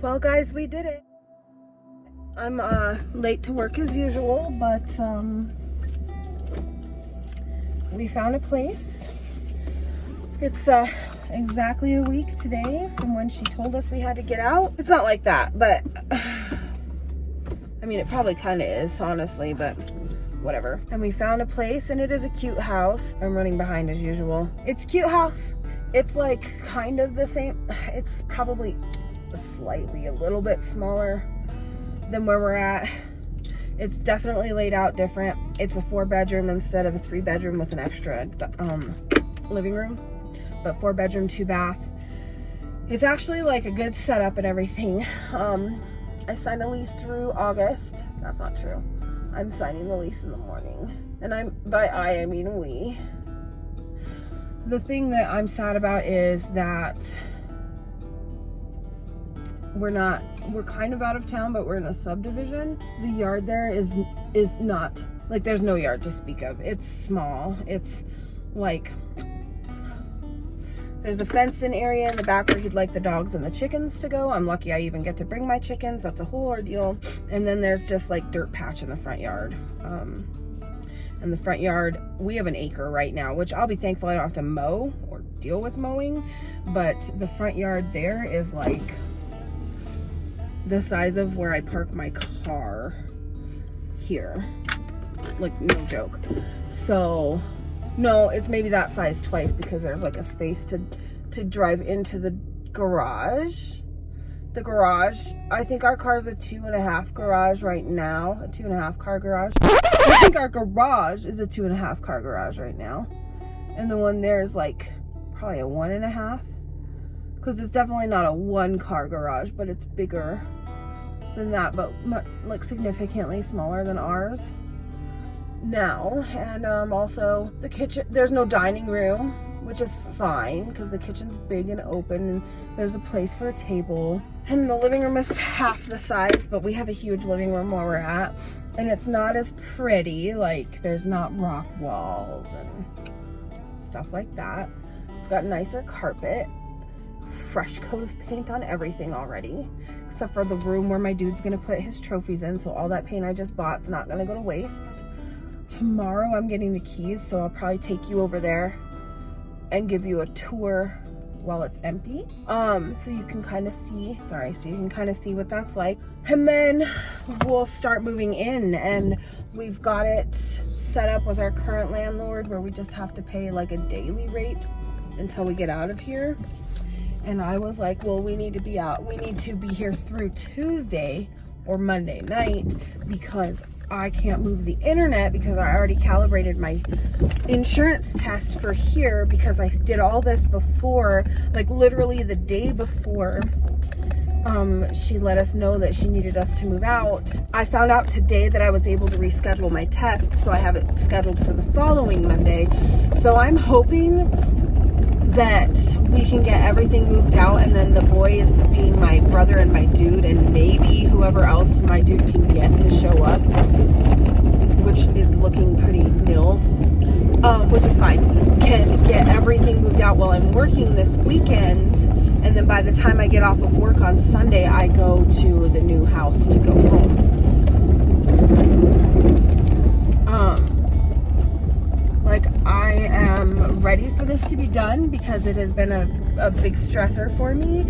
Well, guys, we did it. I'm late to work as usual, but we found a place. It's exactly a week today from when she told us we had to get out. It's not like that, but I mean, it probably kind of is, honestly, but whatever. And we found a place, and it is a cute house. I'm running behind as usual. It's a cute house. It's like kind of the same. It's probably slightly a little bit smaller than where we're at. It's definitely laid out different. It's a 4-bedroom instead of a 3-bedroom with an extra living room, but 4-bedroom, 2-bath. It's actually like a good setup and everything. I signed a lease through August. That's not true. I'm signing the lease in the morning, and by I mean we. The thing that I'm sad about is that we're kind of out of town, but we're in a subdivision. The yard there is not, like, there's no yard to speak of. It's small. It's like, there's a fenced-in area in the back where he'd like the dogs and the chickens to go. I'm lucky I even get to bring my chickens. That's a whole ordeal. And then there's just like dirt patch in the front yard. In the front yard, we have an acre right now, which I'll be thankful I don't have to mow or deal with mowing. But the front yard there is like the size of where I park my car here. Like, no joke. So, no, it's maybe that size twice, because there's like a space to drive into the garage. The garage, I think our car's a 2.5 garage right now. A 2.5 car garage. I think our garage is a 2.5 car garage right now. And the one there is like probably a 1.5. Because it's definitely not a 1-car garage, but it's bigger than that, but like significantly smaller than ours now. And also the kitchen, there's no dining room, which is fine because the kitchen's big and open, and there's a place for a table. And the living room is half the size, but we have a huge living room where we're at, and it's not as pretty. Like, there's not rock walls and stuff like that. It's got nicer carpet, fresh coat of paint on everything already, except for the room where my dude's gonna put his trophies in, so all that paint I just bought's not gonna go to waste. Tomorrow I'm getting the keys, so I'll probably take you over there and give you a tour while it's empty, so you can kind of see what that's like. And then we'll start moving in, and we've got it set up with our current landlord where we just have to pay like a daily rate until we get out of here. And I was like, well, we need to be here through Tuesday or Monday night, because I can't move the internet, because I already calibrated my insurance test for here, because I did all this before, like literally the day before she let us know that she needed us to move out. I found out today that I was able to reschedule my test, so I have it scheduled for the following Monday. So I'm hoping that we can get everything moved out, and then the boys, being my brother and my dude, and maybe whoever else my dude can get to show up, which is looking pretty nil, which is fine, can get everything moved out while I'm working this weekend. And then by the time I get off of work on Sunday, I go to the new house to go home. Like, I am ready for this to be done, because it has been a big stressor for me,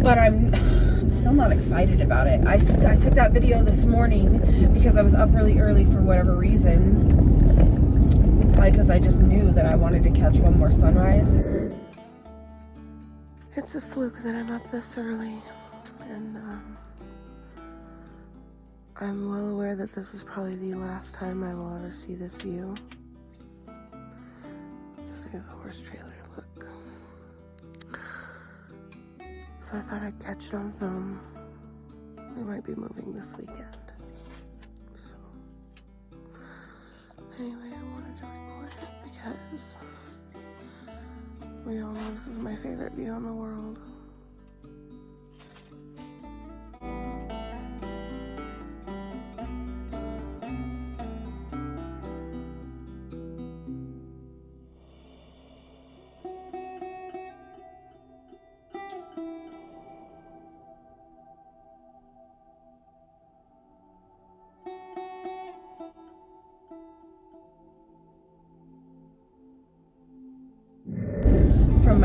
but I'm still not excited about it. I took that video this morning because I was up really early for whatever reason, because I just knew that I wanted to catch one more sunrise. It's a fluke that I'm up this early, and I'm well aware that this is probably the last time I will ever see this view. We have a horse trailer, look. So I thought I'd catch it on film. We might be moving this weekend. So anyway, I wanted to record it because we all know this is my favorite view in the world.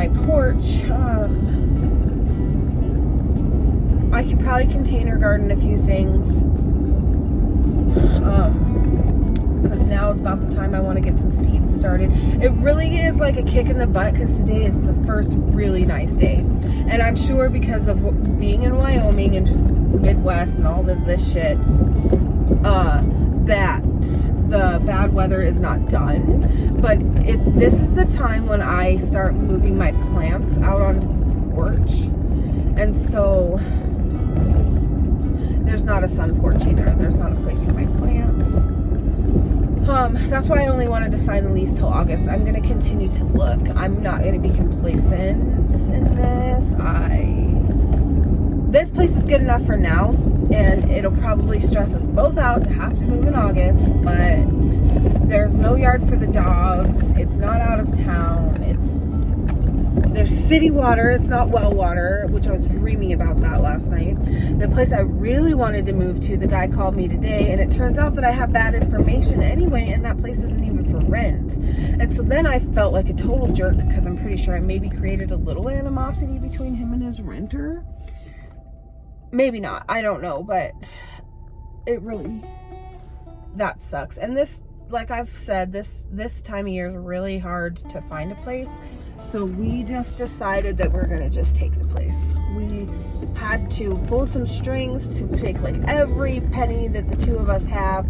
my porch, I could probably container garden a few things. Because now is about the time I want to get some seeds started. It really is like a kick in the butt because today is the first really nice day. And I'm sure because of being in Wyoming and just Midwest and all of this shit, that the bad weather is not done. But this is the time when I start moving my plants out onto the porch. And so there's not a sun porch either. There's not a place for my plants. That's why I only wanted to sign the lease till August. I'm going to continue to look. I'm not going to be complacent in this. This place is good enough for now, and it'll probably stress us both out to have to move in August, but there's no yard for the dogs. It's not out of town. There's city water. It's not well water, which I was dreaming about that last night. The place I really wanted to move to, the guy called me today, and it turns out that I have bad information anyway, and that place isn't even for rent. And so then I felt like a total jerk because I'm pretty sure I maybe created a little animosity between him and his renter. Maybe not. I don't know, but that sucks. And this, like I've said, this time of year is really hard to find a place. So we just decided that we're gonna just take the place. We had to pull some strings to take like every penny that the two of us have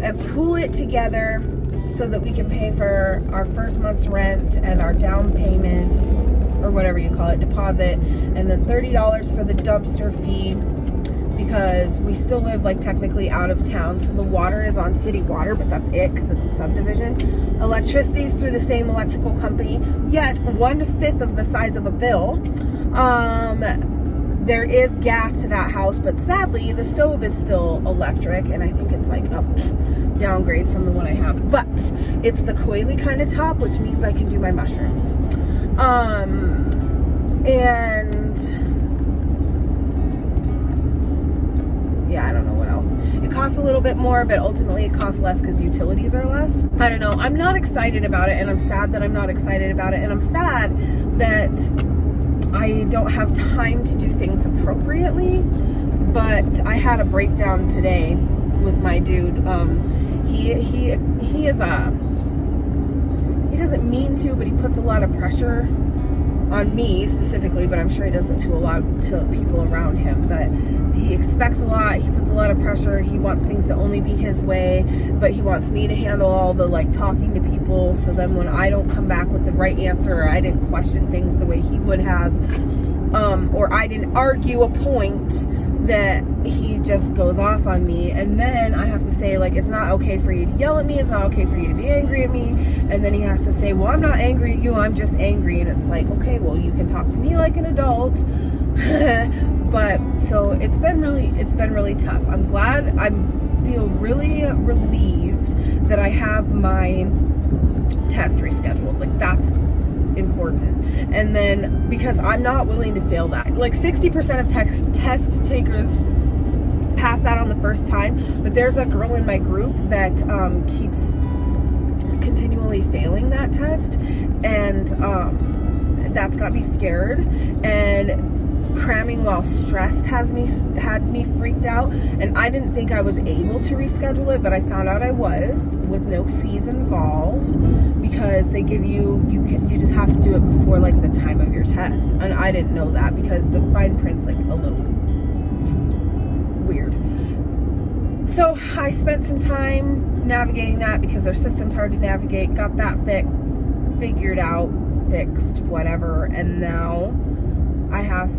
and pool it together so that we can pay for our first month's rent and our down payment, or whatever you call it, deposit, and then $30 for the dumpster fee, because we still live like technically out of town, so the water is on city water, but that's it because it's a subdivision. Electricity is through the same electrical company, yet 1/5 of the size of a bill. There is gas to that house, but sadly the stove is still electric, and I think it's like a downgrade from the one I have, but it's the coily kind of top, which means I can do my mushrooms. And yeah, I don't know what else. It costs a little bit more, but ultimately it costs less because utilities are less. I don't know. I'm not excited about it, and I'm sad that I'm not excited about it, and I'm sad that I don't have time to do things appropriately. But I had a breakdown today with my dude. He doesn't mean to, but he puts a lot of pressure on me specifically, but I'm sure he does it to people around him. But he expects a lot. He puts a lot of pressure. He wants things to only be his way, but he wants me to handle all the like talking to people. So then when I don't come back with the right answer, or I didn't question things the way he would have, or I didn't argue a point, that he just goes off on me. And then I have to say, like, it's not okay for you to yell at me, it's not okay for you to be angry at me. And then he has to say, well, I'm not angry at you, I'm just angry. And it's like, okay, well, you can talk to me like an adult. But so it's been really tough. I'm glad. I feel really relieved that I have my test rescheduled. Like, that's important. And then because I'm not willing to fail that, like 60% of test takers pass that on the first time, but there's a girl in my group that keeps continually failing that test, and that's got me scared. And cramming while stressed had me freaked out, and I didn't think I was able to reschedule it, but I found out I was, with no fees involved, because they give you just have to do it before like the time of your test. And I didn't know that because the fine print's like a little weird. So I spent some time navigating that because their system's hard to navigate, got that fixed, whatever, and now I have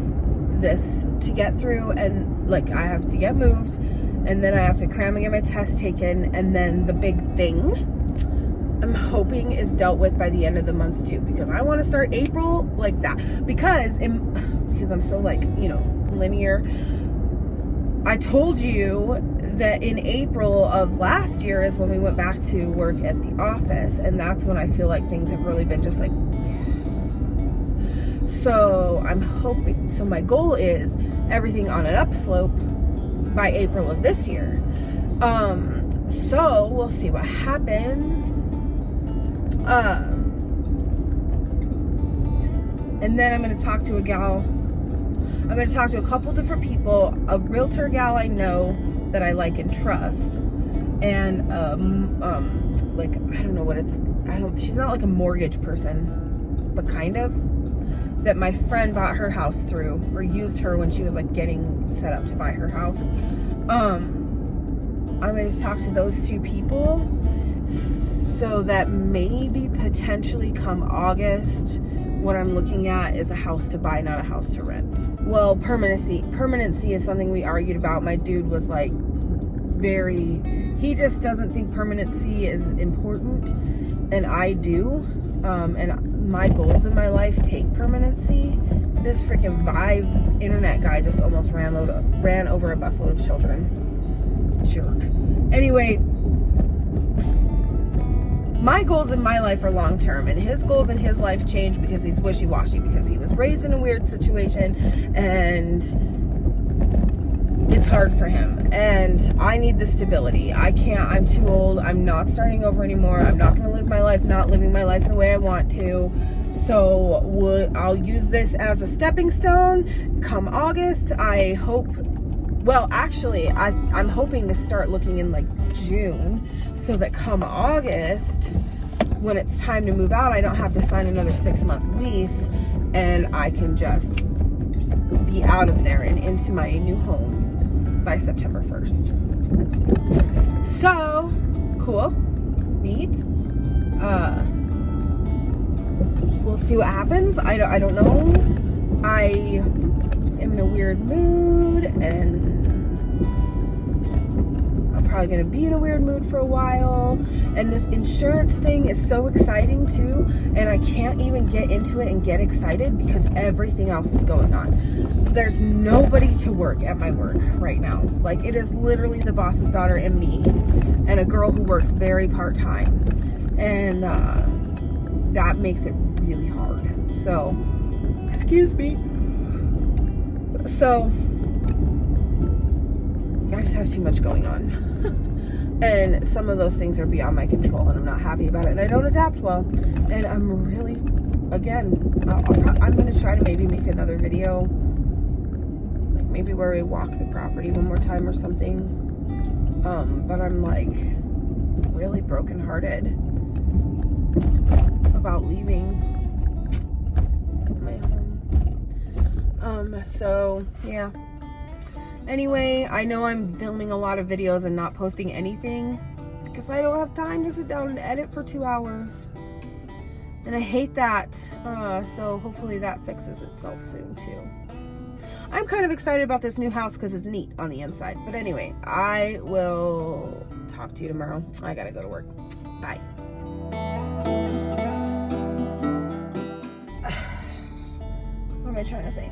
this to get through, and like I have to get moved, and then I have to cram and get my test taken, and then the big thing I'm hoping is dealt with by the end of the month too, because I want to start April like that, because I'm so like, you know, linear. I told you that in April of last year is when we went back to work at the office, and that's when I feel like things have really been just like, so I'm hoping, so my goal is everything on an upslope by April of this year. So we'll see what happens. And then I'm going to talk to a gal. I'm going to talk to a couple different people. A realtor gal I know that I like and trust. And, like, I don't know what it's, she's not like a mortgage person, but kind of. That my friend bought her house through, or used her when she was like getting set up to buy her house. I'm going to talk to those two people so that maybe potentially come August, what I'm looking at is a house to buy, not a house to rent. Well, permanency is something we argued about. My dude was like he just doesn't think permanency is important, and I do. And my goals in my life take permanency. This freaking Vive internet guy just almost ran over a busload of children. Jerk. Anyway, my goals in my life are long term, and his goals in his life change because he's wishy-washy, because he was raised in a weird situation and it's hard for him, and I need the stability. I'm too old. I'm not starting over anymore. I'm not going to live my life not living my life the way I want to. So I'll use this as a stepping stone. Come August, I hope, well, actually, I'm hoping to start looking in like June, so that come August, when it's time to move out, I don't have to sign another 6-month lease, and I can just be out of there and into my new home by September 1st. So, cool. Neat. We'll see what happens. I don't know. I am in a weird mood, and I'm probably going to be in a weird mood for a while. And this insurance thing is so exciting too, and I can't even get into it and get excited because everything else is going on. There's nobody to work at my work right now. Like, it is literally the boss's daughter and me, and a girl who works very part-time. And that makes it really hard. So, excuse me. So, I just have too much going on. And some of those things are beyond my control, and I'm not happy about it, and I don't adapt well. And I'm really, again, I'm going to try to maybe make another video, like maybe where we walk the property one more time or something. But I'm like really brokenhearted about leaving my home. So yeah. Anyway, I know I'm filming a lot of videos and not posting anything because I don't have time to sit down and edit for 2 hours. And I hate that. So hopefully that fixes itself soon too. I'm kind of excited about this new house because it's neat on the inside. But anyway, I will talk to you tomorrow. I gotta go to work. Bye. What am I trying to say?